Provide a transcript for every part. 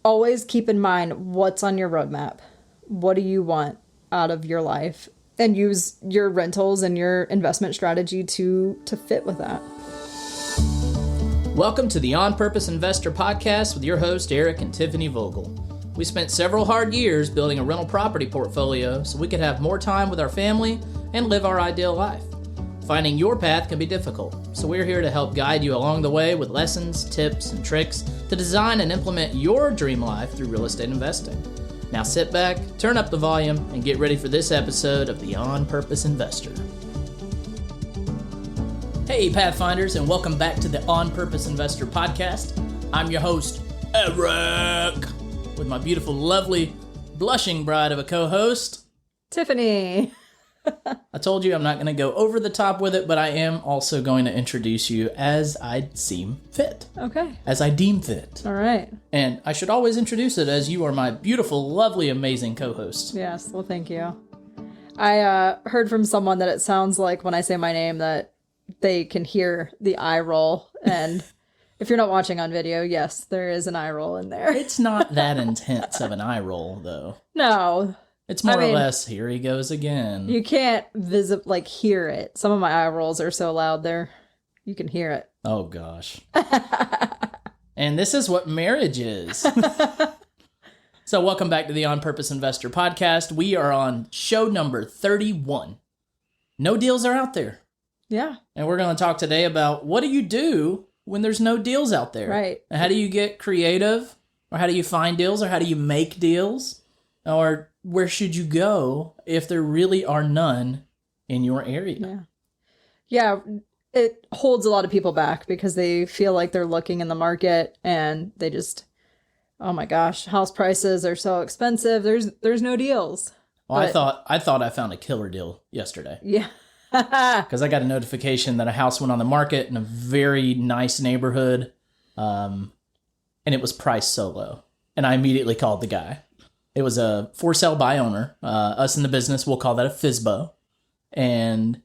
always keep in mind what's on your roadmap. What do you want out of your life? And use your rentals and your investment strategy to fit with that. Welcome to the On Purpose Investor Podcast with your host, Eric and Tiffany Vogel. We spent several hard years building a rental property portfolio so we could have more time with our family and live our ideal life. Finding your path can be difficult, so we're here to help guide you along the way with lessons, tips, and tricks to design and implement your dream life through real estate investing. Now sit back, turn up the volume, and get ready for this episode of the On Purpose Investor. Hey Pathfinders, and welcome back to the On Purpose Investor Podcast. I'm your host, Eric, with my beautiful, lovely, blushing bride of a co-host, Tiffany. I told you I'm not going to go over the top with it, but I am also going to introduce you as I seem fit. Okay. As I deem fit. All right. And I should always introduce it as you are my beautiful, lovely, amazing co-host. Yes, well, thank you. I heard from someone that it sounds like when I say my name that they can hear the eye roll. And if you're not watching on video, yes, there is an eye roll in there. It's not that intense of an eye roll, though. No. It's more or less, here he goes again. You can't hear it. Some of my eye rolls are so loud there, you can hear it. Oh, gosh. And this is what marriage is. So welcome back to the On Purpose Investor Podcast. We are on show number 31. No deals are out there. Yeah. And we're going to talk today about what do you do when there's no deals out there? Right. And how do you get creative? Or how do you find deals? Or how do you make deals? Or where should you go if there really are none in your area? Yeah, it holds a lot of people back because they feel like they're looking in the market and they just, oh my gosh, house prices are so expensive. There's no deals. Well, I thought I found a killer deal yesterday. Yeah. Because I got a notification that a house went on the market in a very nice neighborhood, and it was priced so low. And I immediately called the guy. It was a for sale by owner. Us in the business, we'll call that a FSBO. And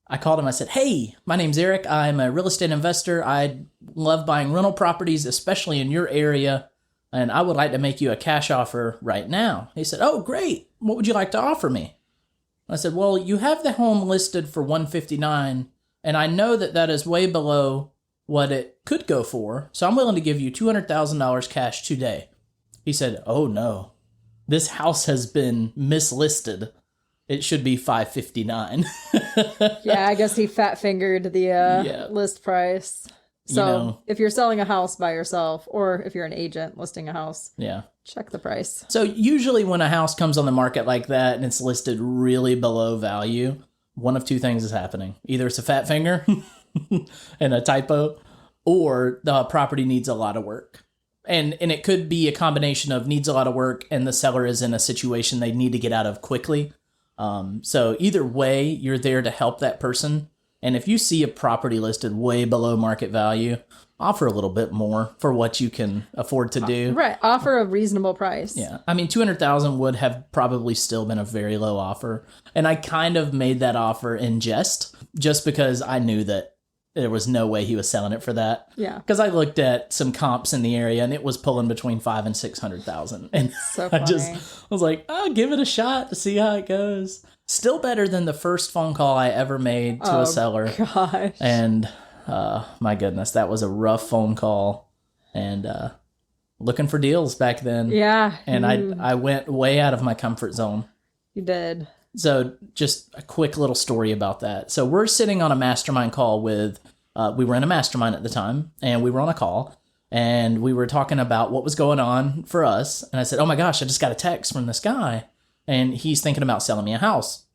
I called him. I said, hey, my name's Eric. I'm a real estate investor. I love buying rental properties, especially in your area. And I would like to make you a cash offer right now. He said, oh, great. What would you like to offer me? I said, well, you have the home listed for $159, and I know that that is way below what it could go for. So I'm willing to give you $200,000 cash today. He said, oh, no. This house has been mislisted. It should be $559. Yeah, I guess he fat fingered the list price. So if you're selling a house by yourself, or if you're an agent listing a house, check the price. So usually when a house comes on the market like that and it's listed really below value, one of two things is happening. Either it's a fat finger and a typo, or the property needs a lot of work. And it could be a combination of needs a lot of work and the seller is in a situation they need to get out of quickly. So either way, you're there to help that person. And if you see a property listed way below market value, offer a little bit more for what you can afford to do. Right. Offer a reasonable price. Yeah. I mean, $200,000 would have probably still been a very low offer. And I kind of made that offer in jest, just because I knew that there was no way he was selling it for that. Yeah. Because I looked at some comps in the area and it was pulling between $500,000 and $600,000. And so funny. I was like, oh, give it a shot to see how it goes. Still better than the first phone call I ever made to a seller. Gosh. And my goodness, that was a rough phone call. And looking for deals back then. Yeah. And I went way out of my comfort zone. You did. So just a quick little story about that. So we're sitting on a mastermind call with, we were in a mastermind at the time, and we were on a call, and we were talking about what was going on for us. And I said, oh my gosh, I just got a text from this guy, and he's thinking about selling me a house.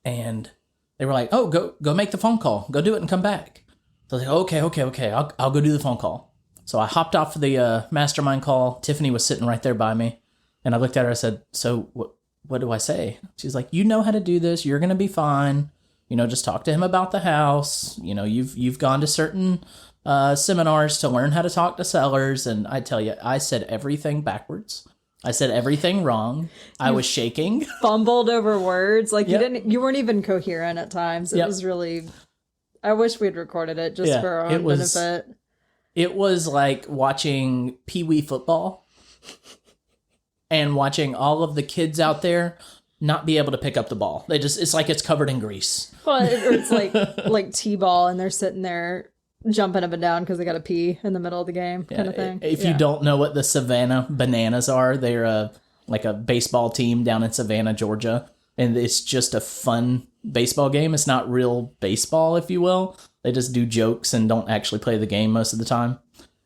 And they were like, oh, go make the phone call. Go do it and come back. So I was like, okay. I'll go do the phone call. So I hopped off the mastermind call. Tiffany was sitting right there by me. And I looked at her, I said, so what do I say? She's like, you know how to do this. You're going to be fine. Just talk to him about the house. You've gone to certain seminars to learn how to talk to sellers. And I tell you, I said everything backwards. I said everything wrong. I was shaking. Fumbled over words. Like you weren't even coherent at times. It was really, I wish we'd recorded it just for our own benefit. It was like watching Pee Wee football and watching all of the kids out there not be able to pick up the ball. It's like it's covered in grease. Well, or it's like T-ball, and they're sitting there jumping up and down because they got to pee in the middle of the game, kind of thing. If you don't know what the Savannah Bananas are, they're like a baseball team down in Savannah, Georgia, and it's just a fun baseball game. It's not real baseball, if you will. They just do jokes and don't actually play the game most of the time.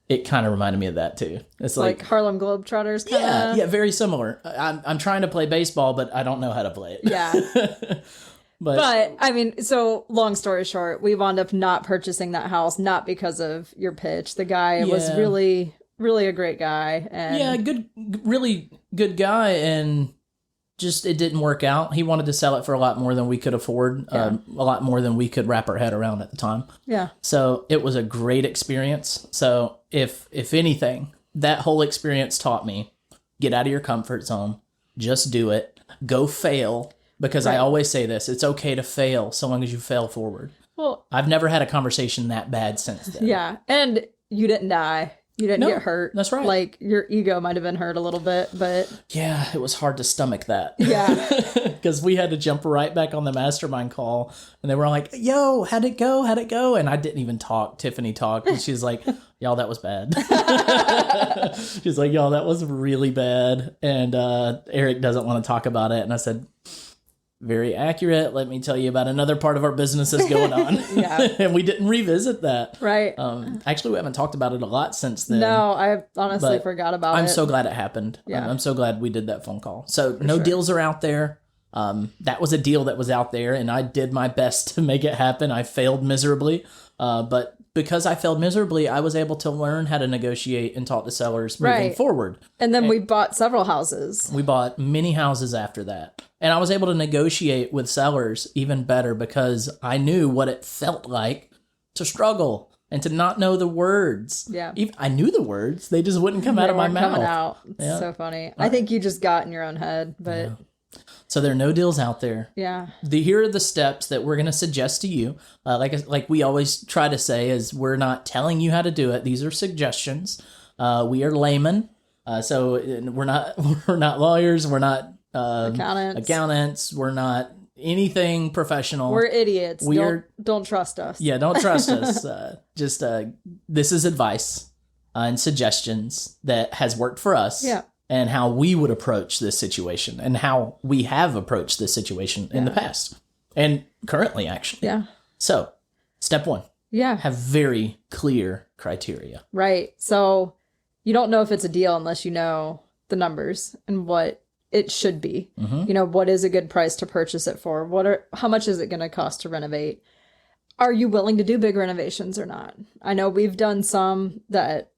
It kind of reminded me of that too. It's like Harlem Globetrotters kind of. Yeah, very similar. I'm trying to play baseball, but I don't know how to play it. Yeah. But I mean, so long story short, we wound up not purchasing that house, not because of your pitch. The guy was really, really a great guy. And really good guy. And just, it didn't work out. He wanted to sell it for a lot more than we could afford, a lot more than we could wrap our head around at the time. Yeah. So it was a great experience. So if anything, that whole experience taught me, get out of your comfort zone, just do it, go fail. Because I always say this, it's okay to fail so long as you fail forward. Well, I've never had a conversation that bad since then. Yeah, and you didn't die. You didn't get hurt. That's right. Like, your ego might have been hurt a little bit, but... Yeah, it was hard to stomach that. Yeah. Because we had to jump right back on the mastermind call, and they were all like, yo, how'd it go? How'd it go? And I didn't even talk. Tiffany talked, and she's like, y'all, that was bad. She's like, y'all, that was really bad. And Eric doesn't want to talk about it. And I said... Very accurate. Let me tell you about another part of our business that's going on. Yeah. And we didn't revisit that. Right. Actually, we haven't talked about it a lot since then. No, I honestly forgot about it. I'm so glad it happened. Yeah. I'm so glad we did that phone call. So no deals are out there. That was a deal that was out there, and I did my best to make it happen. I failed miserably. But because I failed miserably, I was able to learn how to negotiate and talk to sellers moving forward. And then we bought several houses. We bought many houses after that. And I was able to negotiate with sellers even better because I knew what it felt like to struggle and to not know the words. Yeah. I knew the words. They just wouldn't come out of my mouth. Coming out. It's so funny. I think you just got in your own head, but... Yeah. So there are no deals out there. Yeah. Here are the steps that we're going to suggest to you. Like we always try to say is we're not telling you how to do it. These are suggestions. We are laymen. So we're not lawyers. We're not accountants. We're not anything professional. We're idiots. Don't trust us. Yeah, don't trust us. This is advice and suggestions that has worked for us. Yeah. And how we would approach this situation and how we have approached this situation in the past and currently, actually. Yeah. So, step 1. Yeah. Have very clear criteria. Right. So, you don't know if it's a deal unless you know the numbers and what it should be. Mm-hmm. You know, what is a good price to purchase it for? How much is it going to cost to renovate? Are you willing to do big renovations or not? I know we've done some that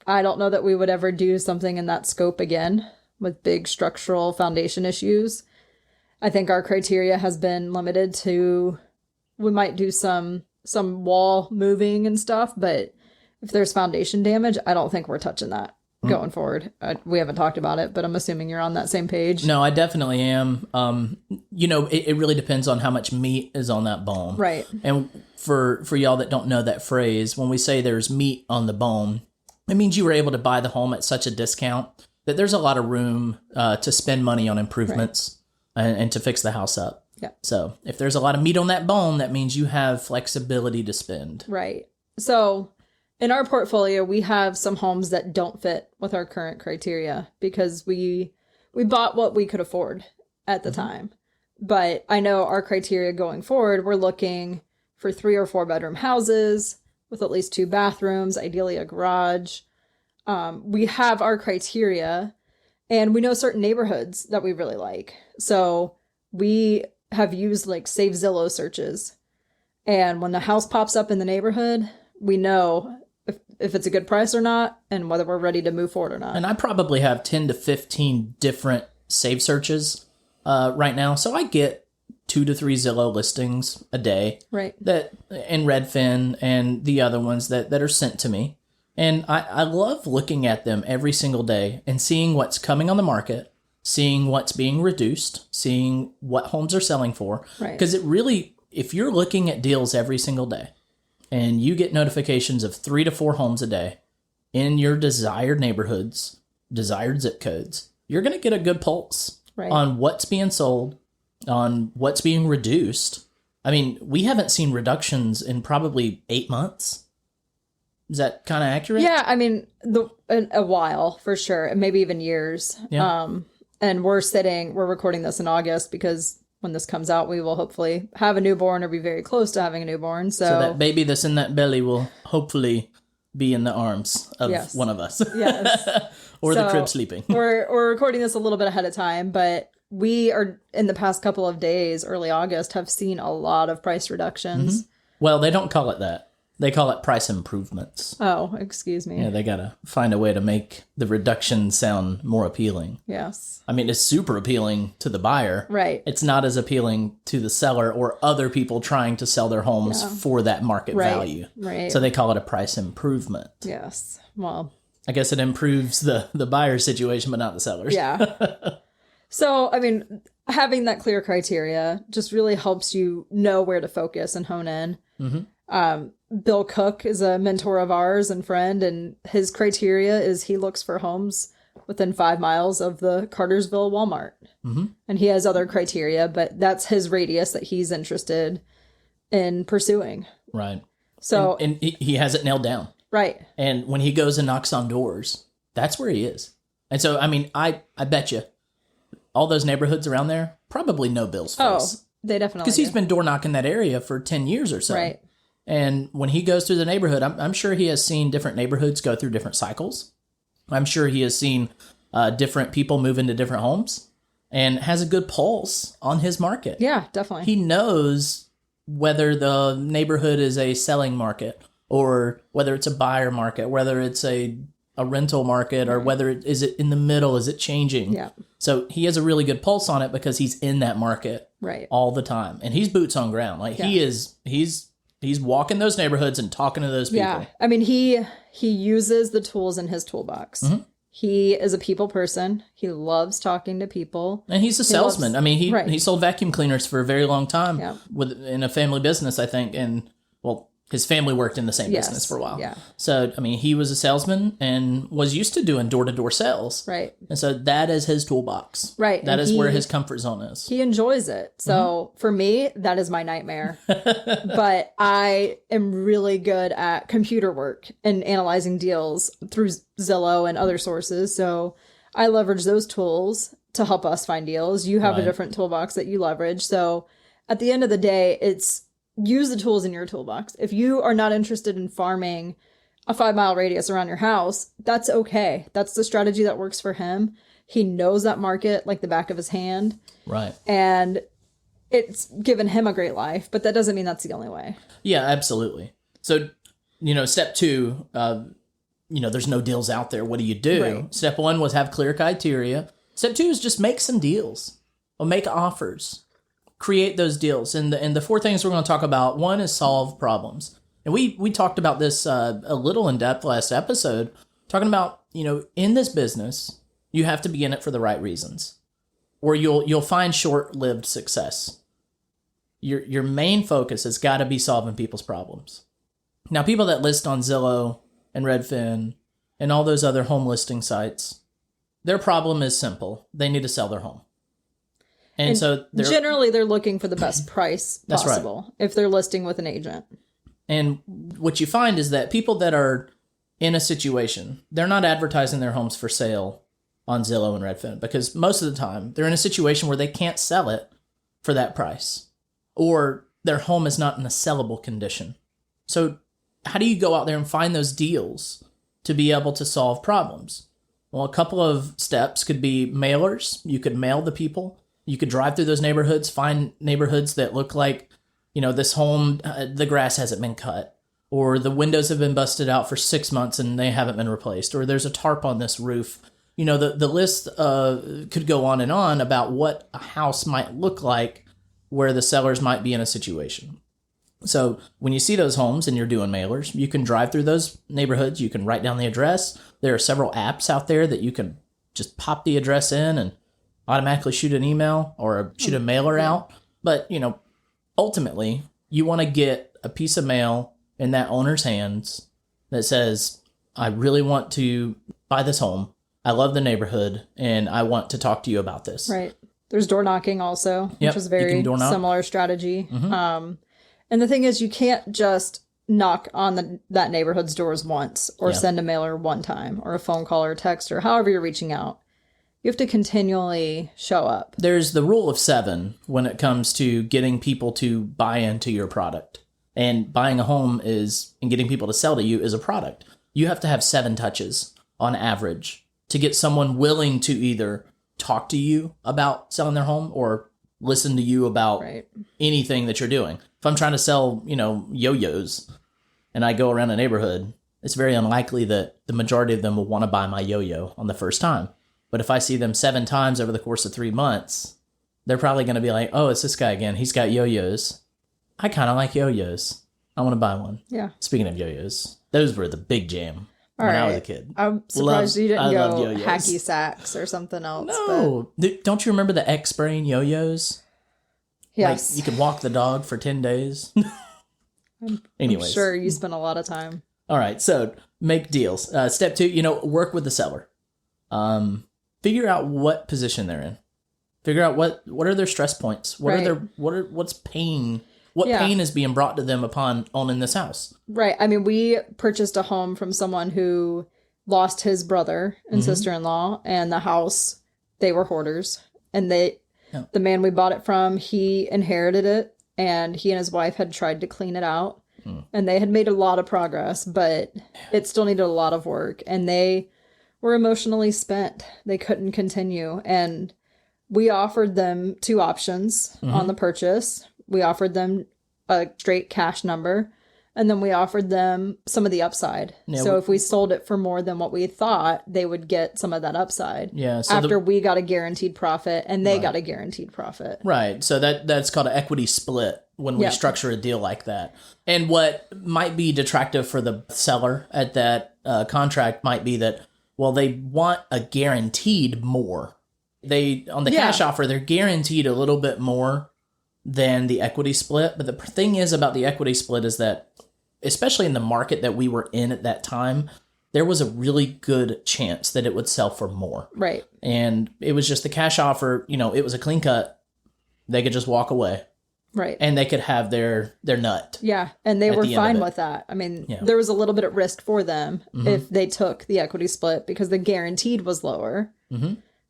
I don't know that we would ever do something in that scope again with big structural foundation issues. I think our criteria has been limited to, we might do some wall moving and stuff, but if there's foundation damage, I don't think we're touching that going forward. We haven't talked about it, but I'm assuming you're on that same page. No, I definitely am. It really depends on how much meat is on that bone. Right. And for y'all that don't know that phrase, when we say there's meat on the bone, it means you were able to buy the home at such a discount that there's a lot of room to spend money on improvements and to fix the house up. Yeah. So if there's a lot of meat on that bone, that means you have flexibility to spend. Right. So in our portfolio, we have some homes that don't fit with our current criteria because we bought what we could afford at the time. But I know our criteria going forward, we're looking for 3 or 4 bedroom houses with at least 2 bathrooms, ideally a garage. We have our criteria, and we know certain neighborhoods that we really like. So we have used like Save Zillow searches. And when the house pops up in the neighborhood, we know if it's a good price or not, and whether we're ready to move forward or not. And I probably have 10 to 15 different save searches right now. So I get 2 to 3 Zillow listings a day. Right. That in Redfin and the other ones that are sent to me. And I love looking at them every single day and seeing what's coming on the market, seeing what's being reduced, seeing what homes are selling for. Right. Because it really, if you're looking at deals every single day and you get notifications of 3 to 4 homes a day in your desired neighborhoods, desired zip codes, you're going to get a good pulse Right. on what's being sold, on what's being reduced. I mean, we haven't seen reductions in probably 8 months. Is that kind of accurate? Yeah, I mean, a while for sure, and maybe even years. Yeah. And we're recording this in August because when this comes out, we will hopefully have a newborn or be very close to having a newborn. So that baby that's in that belly will hopefully be in the arms of Yes. one of us. Yes. Or the So, crib sleeping. we're recording this a little bit ahead of time, but we are in the past couple of days, early August, have seen a lot of price reductions. Well, they don't call it that. They call it price improvements. Oh, excuse me. Yeah, they got to find a way to make the reduction sound more appealing. Yes. I mean, it's super appealing to the buyer. Right. It's not as appealing to the seller or other people trying to sell their homes for that market Right. value. Right. So they call it a price improvement. Yes. Well, I guess it improves the buyer's situation, but not the seller's. yeah. So, I mean, having that clear criteria just really helps you know where to focus and hone in. Bill Cook is a mentor of ours and friend, and his criteria is he looks for homes within 5 miles of the Cartersville Walmart. And he has other criteria, but that's his radius that he's interested in pursuing. Right. So, And he has it nailed down. right. And when he goes and knocks on doors, that's where he is. And so, I mean, I bet you all those neighborhoods around there probably know Bill's Oh, face. they definitely Because he's do. been door knocking that area for 10 years or so. Right. And when he goes through the neighborhood, I'm sure he has seen different neighborhoods go through different cycles. I'm sure he has seen different people move into different homes and has a good pulse on his market. Yeah, definitely. He knows whether the neighborhood is a selling market or whether it's a buyer market, whether it's a rental market or whether is it in the middle, is it changing? Yeah. So he has a really good pulse on it because he's in that market Right. all the time. And he's boots on ground. Like he's walking those neighborhoods and talking to those people. Yeah. I mean, he uses the tools in his toolbox. He is a people person. He loves talking to people. And he's a salesman. I mean, Right. he sold vacuum cleaners for a very long time Yeah. in a family business, I think. And well, his family worked in the same Yes. business for a while. Yeah. So, I mean, he was a salesman and was used to doing door-to-door sales. Right. And so that is his toolbox. Right. That And is where his comfort zone is. he enjoys it. So for me, that is my nightmare. But I am really good at computer work and analyzing deals through Zillow and other sources. So I leverage those tools to help us find deals. You have a Right. different toolbox that you leverage. So at the end of the day, it's use the tools in your toolbox. If you are not interested in farming a 5-mile radius around your house, that's okay. That's the strategy that works for him. He knows that market like the back of his hand, Right. and it's given him a great life, but that doesn't mean that's the only way. Yeah, absolutely. So, step 2, there's no deals out there. What do you do? Right. Step 1 was have clear criteria. Step 2 is just make some deals or make offers. Create those deals. And the 4 things we're going to talk about, one is solve problems. And we talked about this a little in depth last episode, talking about, in this business, you have to be in it for the right reasons, or you'll find short-lived success. Your main focus has got to be solving people's problems. Now, people that list on Zillow and Redfin and all those other home listing sites, their problem is simple. They need to sell their home. And so generally they're looking for the best price That's right. possible if they're listing with an agent. And what you find is that people that are in a situation, they're not advertising their homes for sale on Zillow and Redfin because most of the time they're in a situation where they can't sell it for that price or their home is not in a sellable condition. So how do you go out there and find those deals to be able to solve problems? Well, a couple of steps could be mailers. You could mail the people. You could drive through those neighborhoods, find neighborhoods that look like, this home, the grass hasn't been cut, or the windows have been busted out for 6 months and they haven't been replaced, or there's a tarp on this roof. The list could go on and on about what a house might look like where the sellers might be in a situation. So when you see those homes and you're doing mailers, you can drive through those neighborhoods. You can write down the address. There are several apps out there that you can just pop the address in and automatically shoot an email or shoot a mailer out. But, ultimately, you want to get a piece of mail in that owner's hands that says, I really want to buy this home. I love the neighborhood, and I want to talk to you about this. Right. There's door knocking also, Yep, which is you very can door knock. similar strategy. And the thing is, you can't just knock on that neighborhood's doors once or send a mailer one time or a phone call or a text or however you're reaching out. You have to continually show up. There's the rule of 7 when it comes to getting people to buy into your product. And buying a home and getting people to sell to you is a product. You have to have 7 touches on average to get someone willing to either talk to you about selling their home or listen to you about anything that you're doing. If I'm trying to sell, yo-yos and I go around a neighborhood, it's very unlikely that the majority of them will want to buy my yo-yo on the first time. But if I see them 7 times over the course of 3 months, they're probably going to be like, oh, it's this guy again. He's got yo-yos. I kind of like yo-yos. I want to buy one. Yeah. Speaking of yo-yos, those were the big jam when I was a kid. I'm surprised you didn't go yo-yos. hacky sacks or something else. No. Don't you remember the X-Brain yo-yos? Yes. Like, you could walk the dog for 10 days. Anyways. I'm sure you spent a lot of time. All right. So make deals. Step 2, work with the seller. Figure out what position they're in. Figure out what are their stress points. What's pain? What pain is being brought to them upon owning this house? Right. I mean, we purchased a home from someone who lost his brother and sister-in-law, and the house, they were hoarders. And the man we bought it from, he inherited it, and he and his wife had tried to clean it out. And they had made a lot of progress, but it still needed a lot of work. And they were emotionally spent. They couldn't continue. And we offered them 2 options on the purchase. We offered them a straight cash number, and then we offered them some of the upside. Yeah, so if we sold it for more than what we thought, they would get some of that upside. Yeah. So after we got a guaranteed profit and they got a guaranteed profit. Right. So that's called an equity split when we structure a deal like that. And what might be detractive for the seller at that contract might be that, well, they want a guaranteed more. On the cash offer, they're guaranteed a little bit more than the equity split. But the thing is about the equity split is that, especially in the market that we were in at that time, there was a really good chance that it would sell for more. Right. And it was just the cash offer, it was a clean cut. They could just walk away. Right. And they could have their nut. Yeah. And they were fine with that. I mean, there was a little bit of risk for them if they took the equity split because the guaranteed was lower.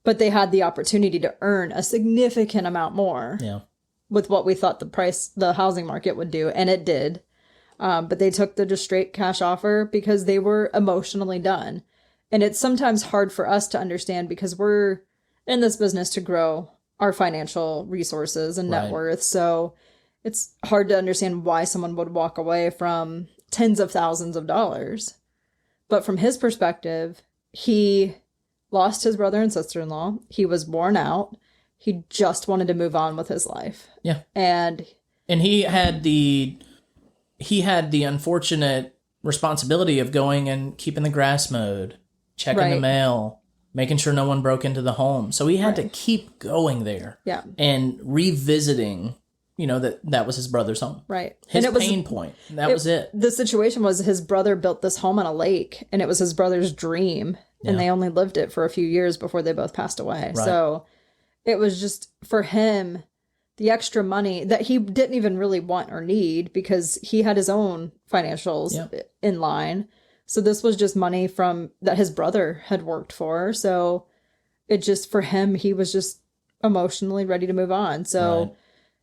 But they had the opportunity to earn a significant amount more. Yeah. With what we thought the housing market would do, and it did. But they took the just straight cash offer because they were emotionally done. And it's sometimes hard for us to understand because we're in this business to grow our financial resources and net worth. So it's hard to understand why someone would walk away from tens of thousands of dollars. But from his perspective, he lost his brother and sister-in-law. He was worn out. He just wanted to move on with his life. Yeah. And he had the unfortunate responsibility of going and keeping the grass mowed, checking the mail, making sure no one broke into the home. So he had to keep going there. Yeah. And revisiting, that was his brother's home. Right. His pain point. That was it. The situation was his brother built this home on a lake, and it was his brother's dream. Yeah. And they only lived it for a few years before they both passed away. Right. So it was just, for him, the extra money that he didn't even really want or need because he had his own financials in line. So this was just money that his brother had worked for. So it just, for him, he was just emotionally ready to move on. So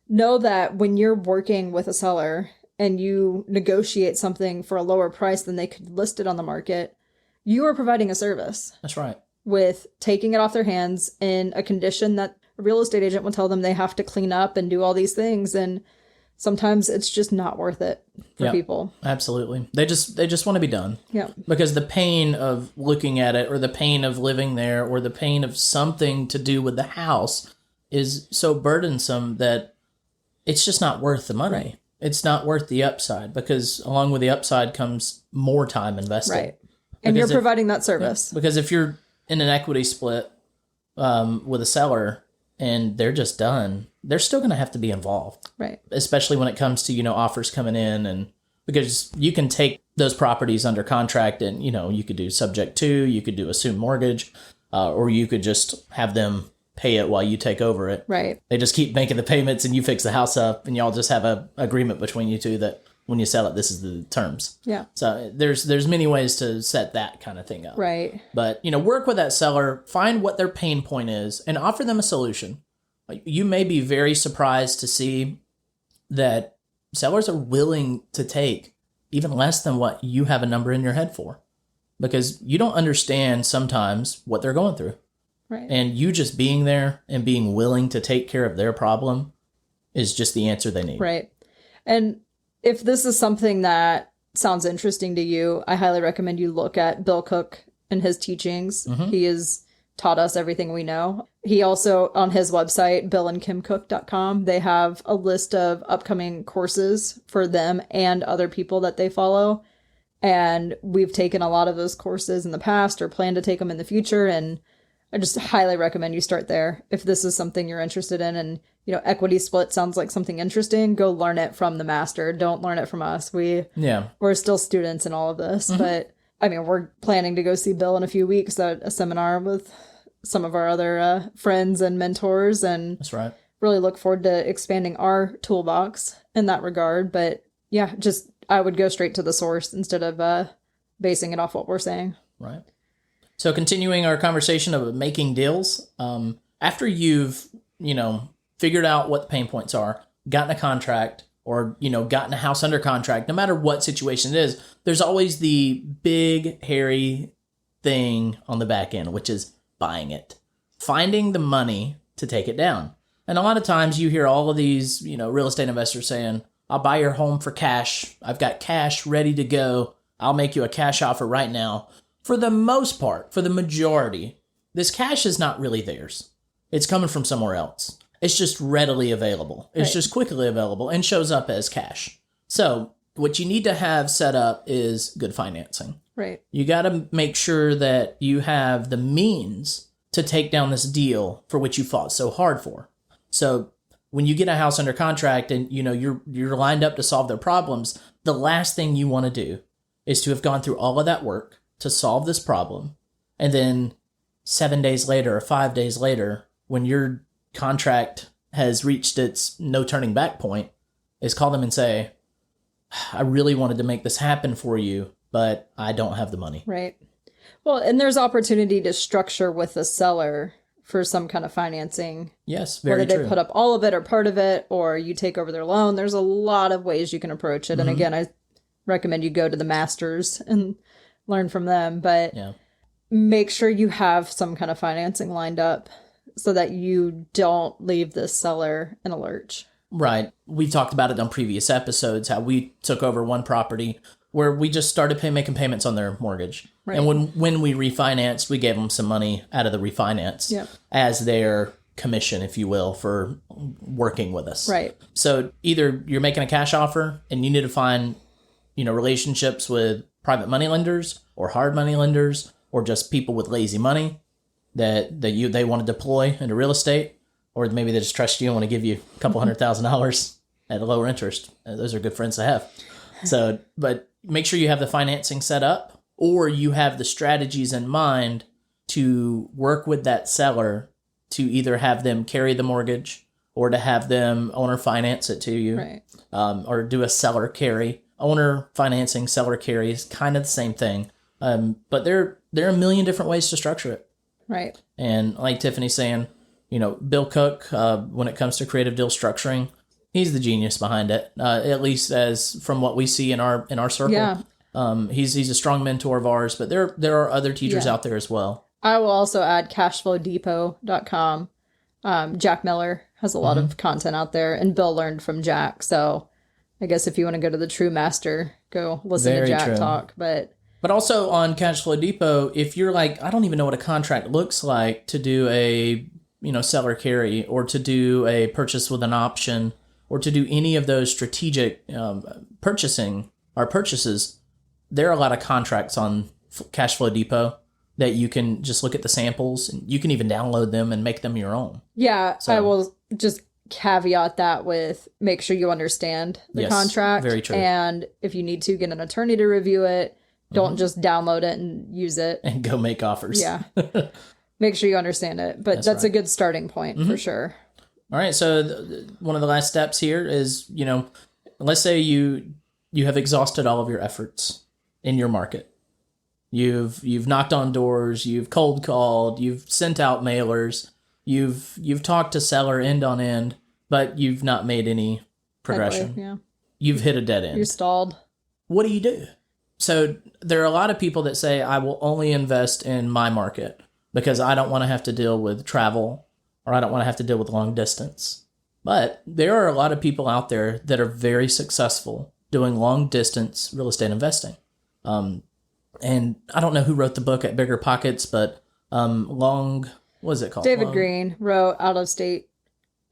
know that when you're working with a seller and you negotiate something for a lower price than they could list it on the market, you are providing a service. That's right. With taking it off their hands in a condition that a real estate agent will tell them they have to clean up and do all these things. And sometimes it's just not worth it for people. Absolutely. They just want to be done. Yeah. Because the pain of looking at it, or the pain of living there, or the pain of something to do with the house is so burdensome that it's just not worth the money. Right. It's not worth the upside, because along with the upside comes more time invested. Right. And you're providing that service. Because if you're in an equity split with a seller and they're just done, they're still going to have to be involved. Right. Especially when it comes to, offers coming in, and because you can take those properties under contract and, you could do subject to, you could do assumed mortgage. or you could just have them pay it while you take over it. Right. They just keep making the payments and you fix the house up, and y'all just have a agreement between you two that when you sell it, this is the terms. Yeah. So there's many ways to set that kind of thing up. Right. But, work with that seller, find what their pain point is, and offer them a solution. You may be very surprised to see that sellers are willing to take even less than what you have a number in your head for, because you don't understand sometimes what they're going through. Right. And you just being there and being willing to take care of their problem is just the answer they need. Right. And if this is something that sounds interesting to you, I highly recommend you look at Bill Cook and his teachings. Mm-hmm. He has taught us everything we know. He also, on his website, billandkimcook.com, they have a list of upcoming courses for them and other people that they follow. And we've taken a lot of those courses in the past or plan to take them in the future. And I just highly recommend you start there. If this is something you're interested in, and, equity split sounds like something interesting, go learn it from the master. Don't learn it from us. We're still students in all of this, but we're planning to go see Bill in a few weeks at a seminar with some of our other friends and mentors. And that's right. Really look forward to expanding our toolbox in that regard. But yeah, I would go straight to the source instead of basing it off what we're saying. Right. So continuing our conversation of making deals, after you've, figured out what the pain points are, gotten a contract, or, gotten a house under contract, no matter what situation it is, there's always the big, hairy thing on the back end, which is buying it, finding the money to take it down. And a lot of times you hear all of these, real estate investors saying, I'll buy your home for cash. I've got cash ready to go. I'll make you a cash offer right now. For the most part, for the majority, this cash is not really theirs. It's coming from somewhere else. It's just readily available. It's just quickly available and shows up as cash. So what you need to have set up is good financing. Right. You got to make sure that you have the means to take down this deal for which you fought so hard for. So when you get a house under contract and you're lined up to solve their problems, the last thing you want to do is to have gone through all of that work to solve this problem, and then 7 days later or 5 days later, when your contract has reached its no turning back point, is call them and say, I really wanted to make this happen for you, but I don't have the money. Right. Well, and there's opportunity to structure with the seller for some kind of financing. Yes, very true. Whether they put up all of it or part of it, or you take over their loan. There's a lot of ways you can approach it. And again, I recommend you go to the masters and learn from them, but make sure you have some kind of financing lined up so that you don't leave the seller in a lurch. Right. We've talked about it on previous episodes, how we took over one property where we just started making payments on their mortgage. Right. And when we refinanced, we gave them some money out of the refinance as their commission, if you will, for working with us. Right. So either you're making a cash offer and you need to find, relationships with private money lenders or hard money lenders, or just people with lazy money that they want to deploy into real estate, or maybe they just trust you and want to give you a couple $100,000 at a lower interest. Those are good friends to have. So, but make sure you have the financing set up, or you have the strategies in mind to work with that seller to either have them carry the mortgage or to have them owner finance it to you, right. Or do a seller carry. Owner financing, seller carry is kind of the same thing. But there are a million different ways to structure it. Right. And like Tiffany's saying, Bill Cook, when it comes to creative deal structuring, he's the genius behind it. At least as from what we see in our circle. Yeah. He's a strong mentor of ours, but there are other teachers out there as well. I will also add cashflowdepot.com. Jack Miller has a lot of content out there, and Bill learned from Jack. So I guess if you want to go to the true master, go listen to Jack talk. But also on Cashflow Depot, if you're like, I don't even know what a contract looks like to do a seller carry, or to do a purchase with an option, or to do any of those strategic purchases, there are a lot of contracts on Cashflow Depot that you can just look at the samples, and you can even download them and make them your own. Yeah, so I will just caveat that with make sure you understand the contract. Very true. And if you need to, get an attorney to review it. Don't just download it and use it. And go make offers. Yeah. make sure you understand it. But that's a good starting point for sure. All right. So one of the last steps here is, let's say you have exhausted all of your efforts in your market. You've knocked on doors, you've cold called, you've sent out mailers, you've talked to seller end on end, but you've not made any progression. Yeah. You've hit a dead end. You're stalled. What do you do? So there are a lot of people that say, I will only invest in my market because I don't want to have to deal with travel or I don't want to have to deal with long distance. But there are a lot of people out there that are very successful doing long distance real estate investing. And I don't know who wrote the book at Bigger Pockets, but what is it called? David Green wrote Out of State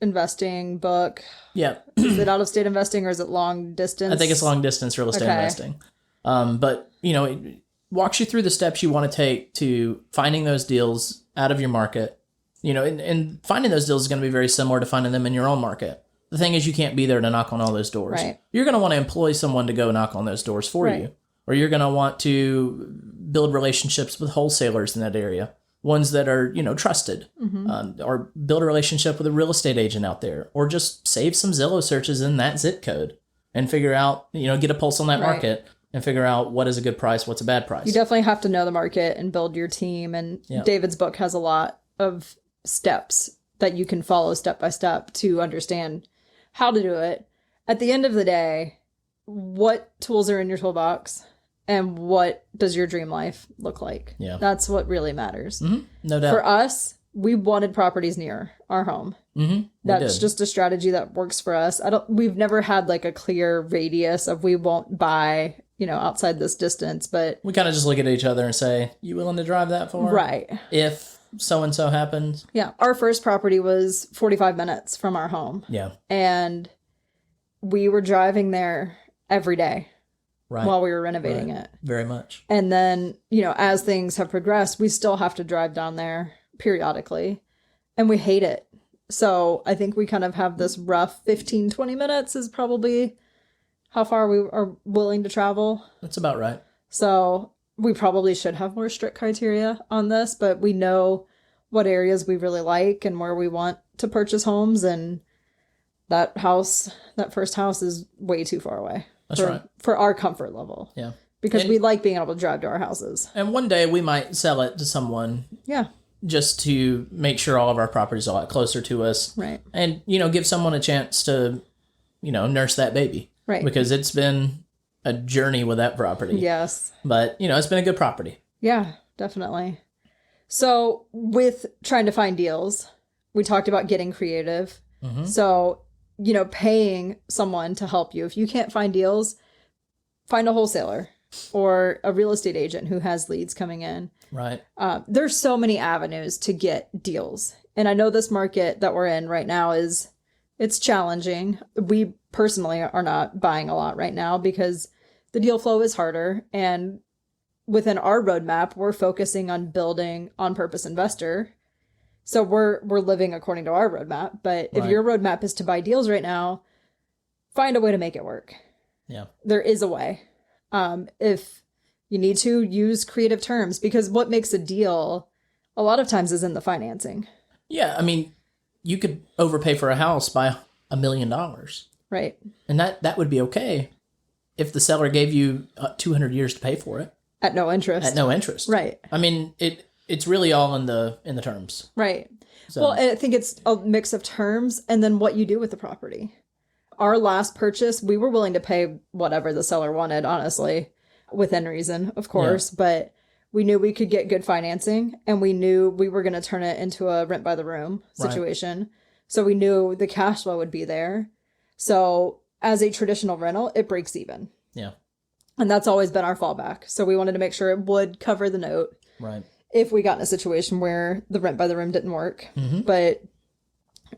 Investing book. Yeah. Is it Out of State Investing or is it Long Distance? I think it's Long Distance Real Estate Investing. But, it walks you through the steps you want to take to finding those deals out of your market. And finding those deals is going to be very similar to finding them in your own market. The thing is, you can't be there to knock on all those doors. Right. You're going to want to employ someone to go knock on those doors for you. Or you're going to want to build relationships with wholesalers in that area, ones that are, trusted, or build a relationship with a real estate agent out there, or just save some Zillow searches in that zip code and figure out, get a pulse on that market and figure out what is a good price, what's a bad price. You definitely have to know the market and build your team. And David's book has a lot of steps that you can follow step by step to understand how to do it. At the end of the day, what tools are in your toolbox? And what does your dream life look like? Yeah. That's what really matters. Mm-hmm. No doubt. For us, we wanted properties near our home. Mm-hmm. That's just a strategy that works for us. We've never had like a clear radius of we won't buy, outside this distance, but we kind of just look at each other and say, you willing to drive that far? Right. If so-and-so happens. Yeah. Our first property was 45 minutes from our home. Yeah. And we were driving there every day. Right. While we were renovating it. Very much. And then, as things have progressed, we still have to drive down there periodically. And we hate it. So I think we kind of have this rough 15, 20 minutes is probably how far we are willing to travel. That's about right. So we probably should have more strict criteria on this, but we know what areas we really like and where we want to purchase homes. And that first house is way too far away. That's right. For our comfort level. Yeah. Because we like being able to drive to our houses. And one day we might sell it to someone. Yeah. Just to make sure all of our properties are a lot closer to us. Right. And, give someone a chance to, nurse that baby. Right. Because it's been a journey with that property. Yes. But, it's been a good property. Yeah, definitely. So with trying to find deals, we talked about getting creative. Mm-hmm. So paying someone to help you. If you can't find deals, find a wholesaler or a real estate agent who has leads coming in. Right. There's so many avenues to get deals. And I know this market that we're in right now it's challenging. We personally are not buying a lot right now because the deal flow is harder. And within our roadmap, we're focusing on building on-purpose investor. So we're living according to our roadmap. But if your roadmap is to buy deals right now, find a way to make it work. Yeah. There is a way. If you need to, use creative terms, because what makes a deal a lot of times is in the financing. Yeah. I mean, you could overpay for a house by $1 million. Right. And that would be okay if the seller gave you 200 years to pay for it. At no interest. At no interest. Right. I mean, it's really all in the terms. Right. So. Well, I think it's a mix of terms and then what you do with the property. Our last purchase, we were willing to pay whatever the seller wanted, honestly, within reason, of course. Yeah. But we knew we could get good financing and we knew we were going to turn it into a rent by the room situation. Right. So we knew the cash flow would be there. So as a traditional rental, it breaks even. Yeah. And that's always been our fallback. So we wanted to make sure it would cover the note. Right. If we got in a situation where the rent by the room didn't work. Mm-hmm. But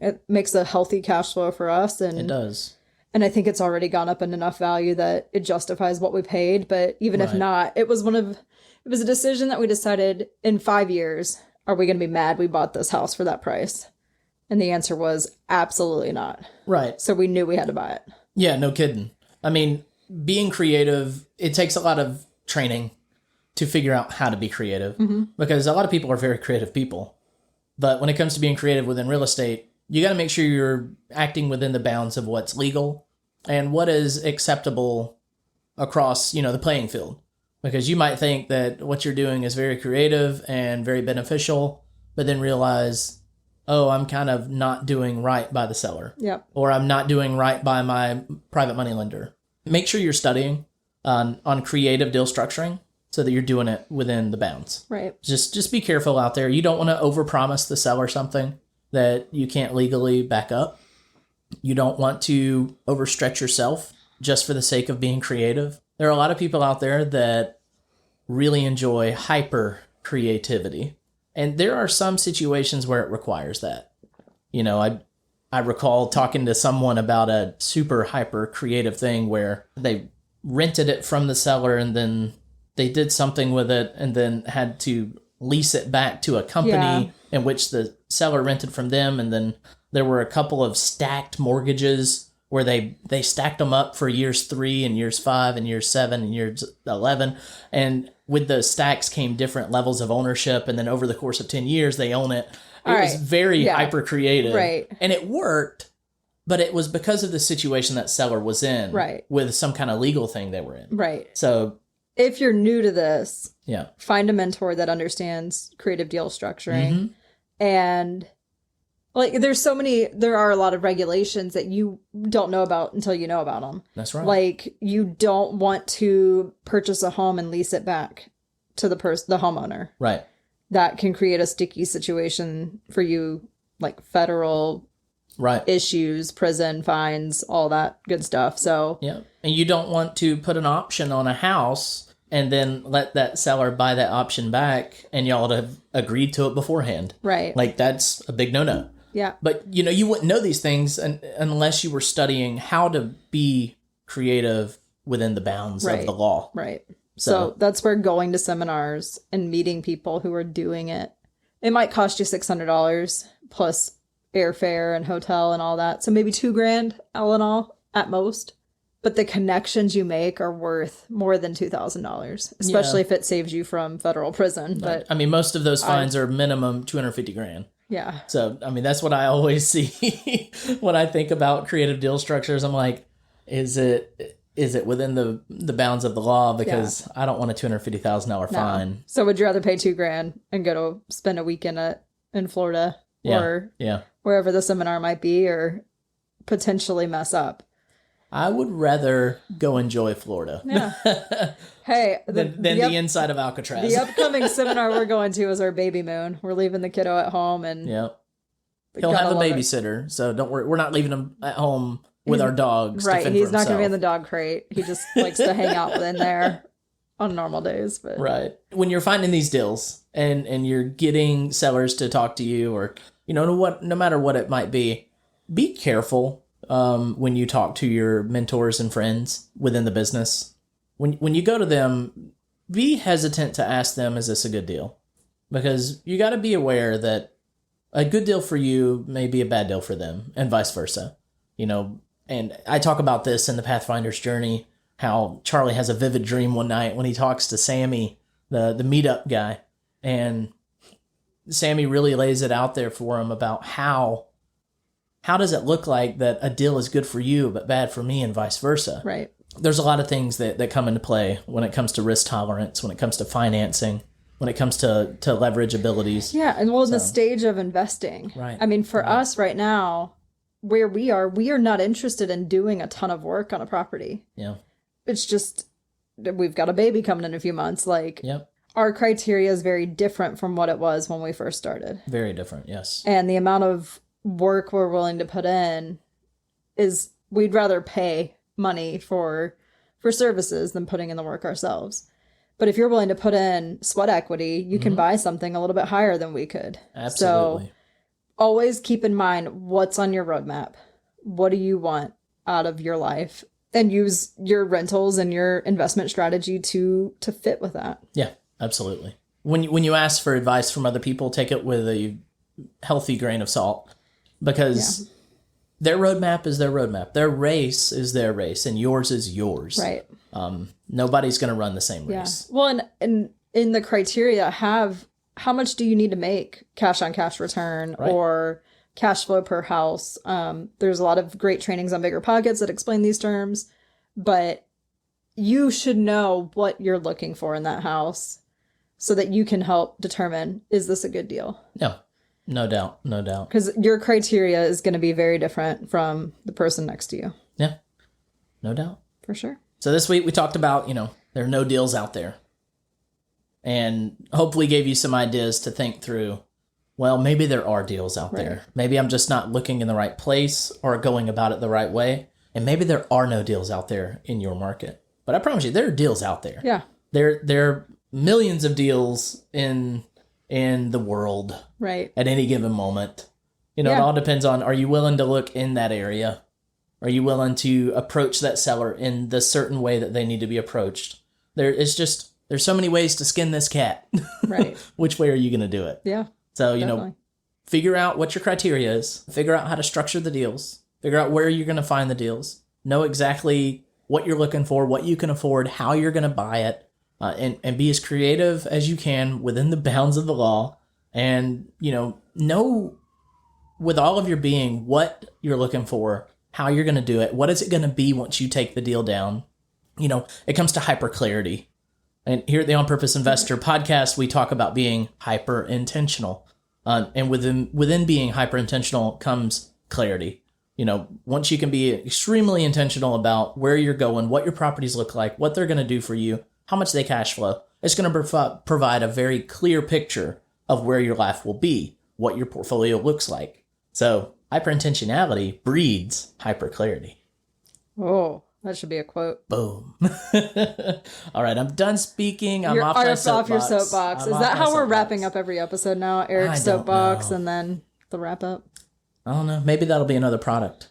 it makes a healthy cash flow for us. And it does. And I think it's already gone up in enough value that it justifies what we paid. But even if not, it was a decision that we decided in 5 years, are we going to be mad we bought this house for that price? And the answer was absolutely not. Right. So we knew we had to buy it. Yeah, no kidding. I mean, being creative, it takes a lot of training to figure out how to be creative, because a lot of people are very creative people. But when it comes to being creative within real estate, you got to make sure you're acting within the bounds of what's legal and what is acceptable across, the playing field. Because you might think that what you're doing is very creative and very beneficial, but then realize, oh, I'm kind of not doing right by the seller. Yep. Or I'm not doing right by my private money lender. Make sure you're studying on creative deal structuring so that you're doing it within the bounds. Right. Just be careful out there. You don't want to overpromise the seller something that you can't legally back up. You don't want to overstretch yourself just for the sake of being creative. There are a lot of people out there that really enjoy hyper creativity. And there are some situations where it requires that. I recall talking to someone about a super hyper creative thing where they rented it from the seller and then they did something with it and then had to lease it back to a company in which the seller rented from them. And then there were a couple of stacked mortgages where they stacked them up for years 3 and years 5 and years 7 and years 11. And with the stacks came different levels of ownership. And then over the course of 10 years, they own it. It was very hyper creative. Right. And it worked, but it was because of the situation that seller was in. Right. With some kind of legal thing they were in. Right. So if you're new to this, yeah, find a mentor that understands creative deal structuring. Mm-hmm. And there are a lot of regulations that you don't know about until you know about them. That's right. Like, you don't want to purchase a home and lease it back to the homeowner. Right. That can create a sticky situation for you, like federal issues, prison, fines, all that good stuff. So yeah. And you don't want to put an option on a house and then let that seller buy that option back and y'all have agreed to it beforehand. Right. Like, that's a big no-no. Yeah. But, you wouldn't know these things unless you were studying how to be creative within the bounds of the law. Right. So that's where going to seminars and meeting people who are doing it. It might cost you $600 plus airfare and hotel and all that. So maybe $2,000 all in all at most. But the connections you make are worth more than $2,000, especially if it saves you from federal prison. But I mean, most of those fines are minimum $250,000. Yeah. So, I mean, that's what I always see when I think about creative deal structures. I'm like, is it within the bounds of the law? Because I don't want a $250,000 fine. So would you rather pay $2,000 and go to spend a weekend in Florida or wherever the seminar might be, or potentially mess up? I would rather go enjoy Florida. Yeah. Hey, than the inside of Alcatraz. The upcoming seminar we're going to is our baby moon. We're leaving the kiddo at home, and he'll have a babysitter, so don't worry. We're not leaving him at home with our dogs. Right, to fend he's for not going to be in himself. the dog crate. He just likes to hang out in there on normal days. But right, when you're finding these deals and you're getting sellers to talk to you, or no matter what it might be careful. When you talk to your mentors and friends within the business, when you go to them, be hesitant to ask them, is this a good deal? Because you got to be aware that a good deal for you may be a bad deal for them, and vice versa. And I talk about this in the Pathfinders journey, how Charlie has a vivid dream one night when he talks to Sammy, the meetup guy, and Sammy really lays it out there for him about how does it look like that a deal is good for you but bad for me, and vice versa? Right. There's a lot of things that come into play when it comes to risk tolerance, when it comes to financing, when it comes to leverage abilities. Yeah, and in the stage of investing. Right. I mean, for us right now, where we are not interested in doing a ton of work on a property. Yeah. It's just, we've got a baby coming in a few months. Yep. Our criteria is very different from what it was when we first started. Very different, yes. And the amount of work we're willing to put in is, we'd rather pay money for services than putting in the work ourselves. But if you're willing to put in sweat equity, you can buy something a little bit higher than we could. Absolutely. So always keep in mind what's on your roadmap. What do you want out of your life? And use your rentals and your investment strategy to fit with that. Yeah, absolutely. When you ask for advice from other people, take it with a healthy grain of salt. Because their roadmap is their roadmap. Their race is their race, and yours is yours. Right. Nobody's going to run the same race. Well, and in the criteria, have how much do you need to make cash on cash return or cash flow per house? There's a lot of great trainings on Bigger Pockets that explain these terms, but you should know what you're looking for in that house so that you can help determine, is this a good deal? No doubt. Because your criteria is going to be very different from the person next to you. Yeah, no doubt. For sure. So this week we talked about, there are no deals out there. And hopefully gave you some ideas to think through. Well, maybe there are deals out there. Maybe I'm just not looking in the right place or going about it the right way. And maybe there are no deals out there in your market. But I promise you, there are deals out there. Yeah. There are millions of deals in the world at any given moment. It all depends on, are you willing to look in that area? Are you willing to approach that seller in the certain way that they need to be approached? There's so many ways to skin this cat. Right. Which way are you going to do it? Yeah. So, definitely. Figure out what your criteria is. Figure out how to structure the deals. Figure out where you're going to find the deals. Know exactly what you're looking for, what you can afford, how you're going to buy it, and be as creative as you can within the bounds of the law. And, know with all of your being what you're looking for, how you're going to do it, what is it going to be once you take the deal down. It comes to hyper clarity. And here at the On Purpose Investor podcast, we talk about being hyper intentional. And within being hyper intentional comes clarity. Once you can be extremely intentional about where you're going, what your properties look like, what they're going to do for you, how much they cash flow, it's going to provide a very clear picture of where your life will be, what your portfolio looks like. So hyper-intentionality breeds hyper-clarity. Oh, that should be a quote. Boom. All right, I'm done speaking. I'm off your soapbox. Is that how we're wrapping up every episode now? Eric's soapbox and then the wrap up? I don't know. Maybe that'll be another product.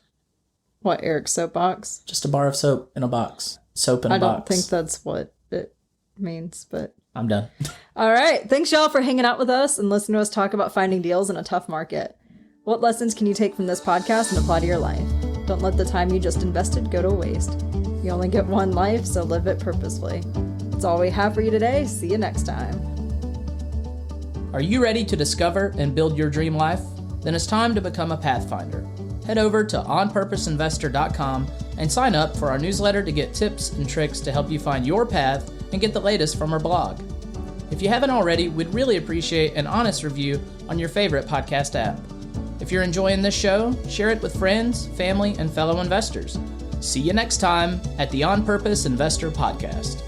What, Eric's soapbox? Just a bar of soap in a box. Soap in a box. I don't think that's what it means, but... I'm done. All right. Thanks, y'all, for hanging out with us and listening to us talk about finding deals in a tough market. What lessons can you take from this podcast and apply to your life? Don't let the time you just invested go to waste. You only get one life, so live it purposefully. That's all we have for you today. See you next time. Are you ready to discover and build your dream life? Then it's time to become a Pathfinder. Head over to onpurposeinvestor.com and sign up for our newsletter to get tips and tricks to help you find your path and get the latest from our blog. If you haven't already, we'd really appreciate an honest review on your favorite podcast app. If you're enjoying this show, share it with friends, family, and fellow investors. See you next time at the On Purpose Investor Podcast.